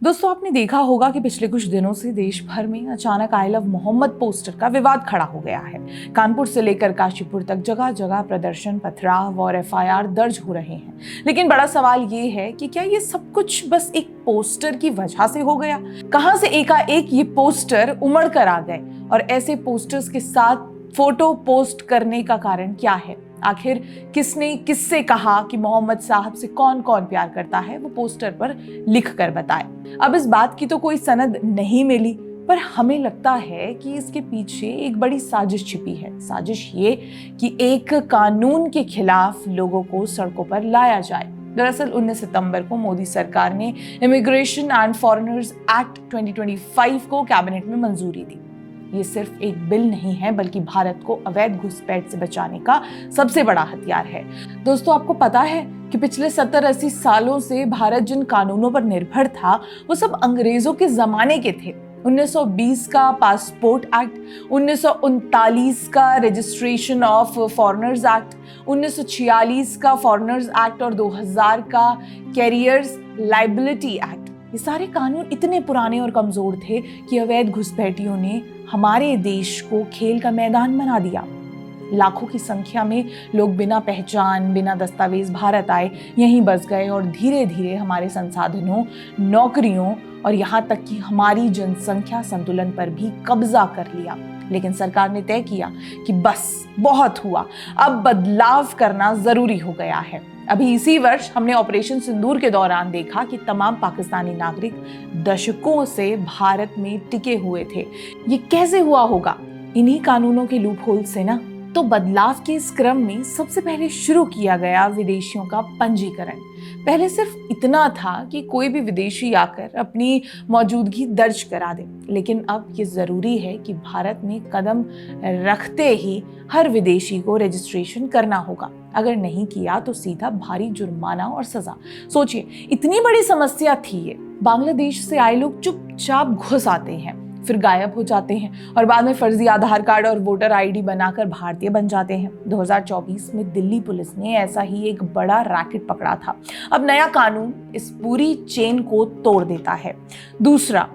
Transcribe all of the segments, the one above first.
दोस्तों, आपने देखा होगा कि पिछले कुछ दिनों से देश भर में अचानक आई लव मोहम्मद पोस्टर का विवाद खड़ा हो गया है। कानपुर से लेकर काशीपुर तक जगह जगह प्रदर्शन, पथराव और एफआईआर दर्ज हो रहे हैं। लेकिन बड़ा सवाल ये है कि क्या ये सब कुछ बस एक पोस्टर की वजह से हो गया? कहां से एकाएक ये पोस्टर उमड़ कर आ गए और ऐसे पोस्टर्स के साथ फोटो पोस्ट करने का कारण क्या है? आखिर किसने किससे कहा कि मोहम्मद साहब से कौन कौन प्यार करता है, वो पोस्टर पर लिख कर बताए। अब इस बात की तो कोई सनद नहीं मिली, पर हमें लगता है कि इसके पीछे एक बड़ी साजिश छिपी है। साजिश ये कि एक कानून के खिलाफ लोगों को सड़कों पर लाया जाए। दरअसल 19 सितंबर को मोदी सरकार ने इमिग्रेशन एंड फॉरेनर्स एक्ट 2025 को कैबिनेट में मंजूरी दी। ये सिर्फ एक बिल नहीं है, बल्कि भारत को अवैध घुसपैठ से बचाने का सबसे बड़ा हथियार है। दोस्तों, आपको पता है कि पिछले 70-80 सालों से भारत जिन कानूनों पर निर्भर था, वो सब अंग्रेजों के जमाने के थे। 1920 का पासपोर्ट एक्ट, 1939 का रजिस्ट्रेशन ऑफ फॉरेनर्स एक्ट, 1946 का फॉरेनर्स एक्ट और 2000 का कैरियर्स लायबिलिटी एक्ट। ये सारे कानून इतने पुराने और कमजोर थे कि अवैध घुसपैठियों ने हमारे देश को खेल का मैदान बना दिया। लाखों की संख्या में लोग बिना पहचान, बिना दस्तावेज भारत आए, यहीं बस गए और धीरे धीरे हमारे संसाधनों, नौकरियों और यहाँ तक कि हमारी जनसंख्या संतुलन पर भी कब्जा कर लिया। लेकिन सरकार ने तय किया कि बस बहुत हुआ, अब बदलाव करना जरूरी हो गया है। अभी इसी वर्ष हमने ऑपरेशन सिंदूर के दौरान देखा कि तमाम पाकिस्तानी नागरिक दशकों से भारत में टिके हुए थे। ये कैसे हुआ होगा? इन्हीं कानूनों के लूप होल से ना। तो बदलाव के इस क्रम में सबसे पहले शुरू किया गया विदेशियों का पंजीकरण। पहले सिर्फ इतना था कि कोई भी विदेशी आकर अपनी मौजूदगी दर्ज करा दे, लेकिन अब ये जरूरी है कि भारत में कदम रखते ही हर विदेशी को रजिस्ट्रेशन करना होगा। अगर नहीं किया तो सीधा भारी जुर्माना और सजा। सोचिए, इतनी बड़ी समस्या थी ये। बांग्लादेश से आए लोग चुपचाप घुस आते हैं, फिर गायब हो जाते हैं और बाद में फर्जी आधार कार्ड और वोटर आईडी बनाकर भारतीय बन जाते हैं। 2024 में दिल्ली पुलिस ने ऐसा ही एक बड़ा रैकेट पकड़ा था। अब नया कानून इस पूरी चेन को तोड़ देता है। दूसरा,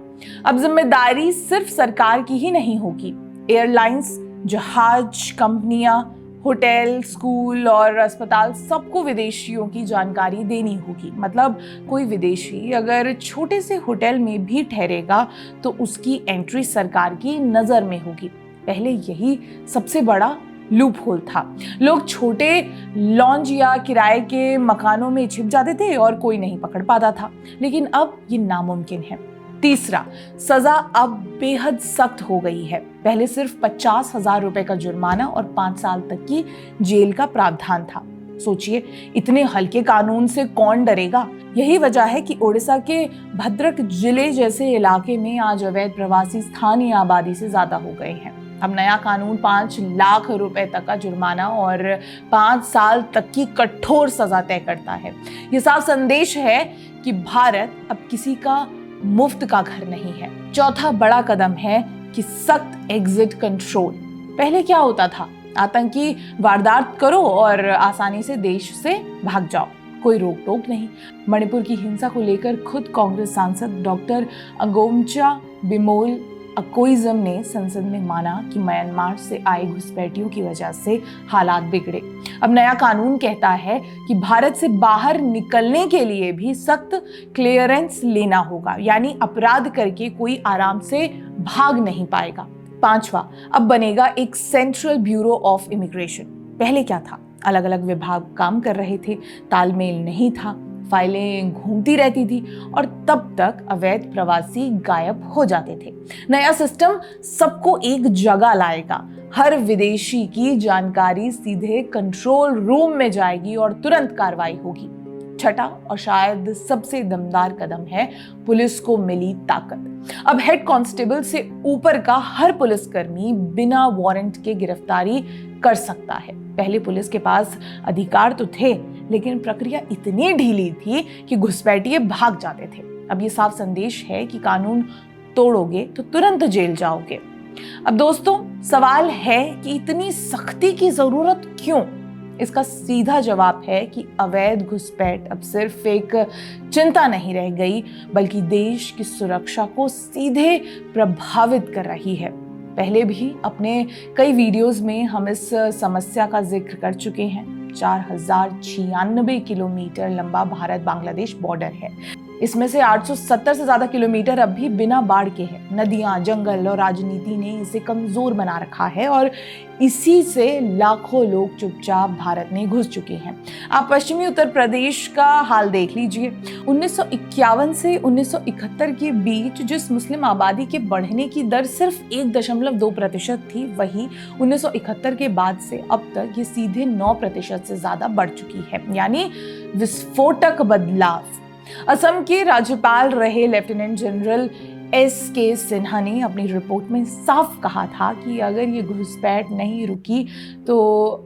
अब जिम्मेदारी सिर्फ सरकार की ही नहीं होगी। एयरलाइंस, जहाज कंपनियां, होटल, स्कूल और अस्पताल, सबको विदेशियों की जानकारी देनी होगी। मतलब कोई विदेशी अगर छोटे से होटल में भी ठहरेगा तो उसकी एंट्री सरकार की नजर में होगी। पहले यही सबसे बड़ा लूप होल था। लोग छोटे लॉन्ज या किराए के मकानों में छिप जाते थे और कोई नहीं पकड़ पाता था, लेकिन अब ये नामुमकिन है। तीसरा, सजा अब बेहद सख्त हो गई है। पहले सिर्फ 50,000 रुपए का जुर्माना और 5 साल तक की जेल का प्रावधान था। सोचिए, इतने हल्के कानून से कौन डरेगा? यही वजह है कि ओडिशा के भद्रक जिले जैसे इलाके में आज अवैध प्रवासी स्थानीय आबादी से ज्यादा हो गए हैं। अब नया कानून 5 लाख रुपए तक का जुर्माना और 5 साल तक की कठोर सजा तय करता है। ये साफ संदेश है कि भारत अब किसी का मुफ्त का घर नहीं है। चौथा बड़ा कदम है कि सख्त एग्जिट कंट्रोल। पहले क्या होता था? आतंकी वारदात करो और आसानी से देश से भाग जाओ, कोई रोक टोक नहीं। मणिपुर की हिंसा को लेकर खुद कांग्रेस सांसद डॉक्टर अगोमचा बिमोल अकोइजम ने संसद में माना कि म्यांमार से आए घुसपैठियों की वजह से हालात बिगड़े। अब नया कानून कहता है कि भारत से बाहर निकलने के लिए भी सख्त क्लियरेंस लेना होगा, यानी अपराध करके कोई आराम से भाग नहीं पाएगा। पांचवा, अब बनेगा एक सेंट्रल ब्यूरो ऑफ इमिग्रेशन। पहले क्या था? अलग अलग विभाग काम कर रहे थे, तालमेल नहीं था, फाइलें घूमती रहती थी और तब तक अवैध प्रवासी गायब हो जाते थे। नया सिस्टम सबको एक जगह लाएगा। हर विदेशी की जानकारी सीधे कंट्रोल रूम में जाएगी और तुरंत कार्रवाई होगी। छठा और शायद सबसे दमदार कदम है पुलिस को मिली ताकत। अब हेड कांस्टेबल से ऊपर का हर पुलिसकर्मी बिना वारंट के गिरफ्तारी कर सकता है। पहले पुलिस के पास अधिकार तो थे, लेकिन प्रक्रिया इतनी ढीली थी कि घुसपैठिए भाग जाते थे। अब ये साफ संदेश है कि कानून तोड़ोगे तो तुरंत जेल जाओगे। अब दोस्तों, सवाल है कि इतनी सख्ती की जरूरत क्यों? इसका सीधा जवाब है कि अवैध घुसपैठ अब सिर्फ एक चिंता नहीं रह गई, बल्कि देश की सुरक्षा को सीधे प्रभावित कर रही है। पहले भी अपने कई वीडियोस में हम इस समस्या का जिक्र कर चुके हैं। 4096 किलोमीटर लंबा भारत बांग्लादेश बॉर्डर है। इसमें से 870 से ज्यादा किलोमीटर अब भी बिना बाढ़ के हैं। नदियां, जंगल और राजनीति ने इसे कमजोर बना रखा है और इसी से लाखों लोग चुपचाप भारत में घुस चुके हैं। आप पश्चिमी उत्तर प्रदेश का हाल देख लीजिए। 1951 से 1971 के बीच जिस मुस्लिम आबादी के बढ़ने की दर सिर्फ 1.2% थी, वही 1971 के बाद से अब तक ये सीधे 9% से ज्यादा बढ़ चुकी है, यानी विस्फोटक बदलाव। असम के राज्यपाल रहे लेफ्टिनेंट जनरल S.K. सिन्हा ने अपनी रिपोर्ट में साफ कहा था कि अगर ये घुसपैठ नहीं रुकी तो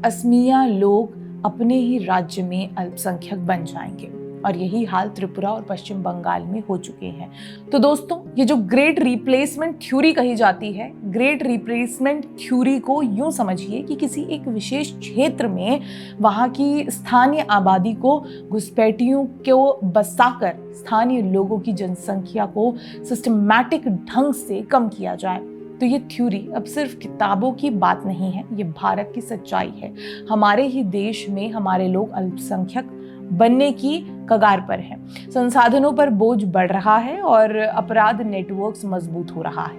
असमिया लोग अपने ही राज्य में अल्पसंख्यक बन जाएंगे। और यही हाल त्रिपुरा और पश्चिम बंगाल में हो चुके हैं। तो दोस्तों, ये जो ग्रेट रिप्लेसमेंट थ्योरी कही जाती है, ग्रेट रिप्लेसमेंट थ्योरी को यूं समझिए कि किसी एक विशेष क्षेत्र में वहां की स्थानीय आबादी को घुसपैठियों को बसाकर स्थानीय लोगों की जनसंख्या को सिस्टमैटिक ढंग से कम किया जाए। तो ये थ्योरी अब सिर्फ किताबों की बात नहीं है, ये भारत की सच्चाई है। हमारे ही देश में हमारे लोग अल्पसंख्यक बनने की कगार पर हैं। संसाधनों पर बोझ बढ़ रहा है और अपराध नेटवर्क्स मजबूत हो रहा है।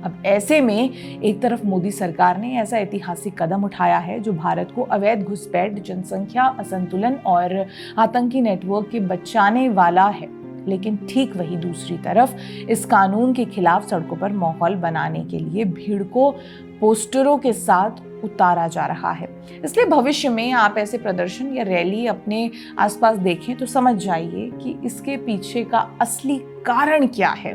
अब ऐसे में एक तरफ मोदी सरकार ने ऐसा ऐतिहासिक कदम उठाया है जो भारत को अवैध घुसपैठ, जनसंख्या असंतुलन और आतंकी नेटवर्क के बचाने वाला है, लेकिन ठीक वही दूसरी तरफ इस कानून के खिलाफ सड़कों पर माहौल बनाने के लिए भीड़ को पोस्टरों के साथ उतारा जा रहा है। इसलिए भविष्य में आप ऐसे प्रदर्शन या रैली अपने आसपास देखें तो समझ जाइए कि इसके पीछे का असली कारण क्या है।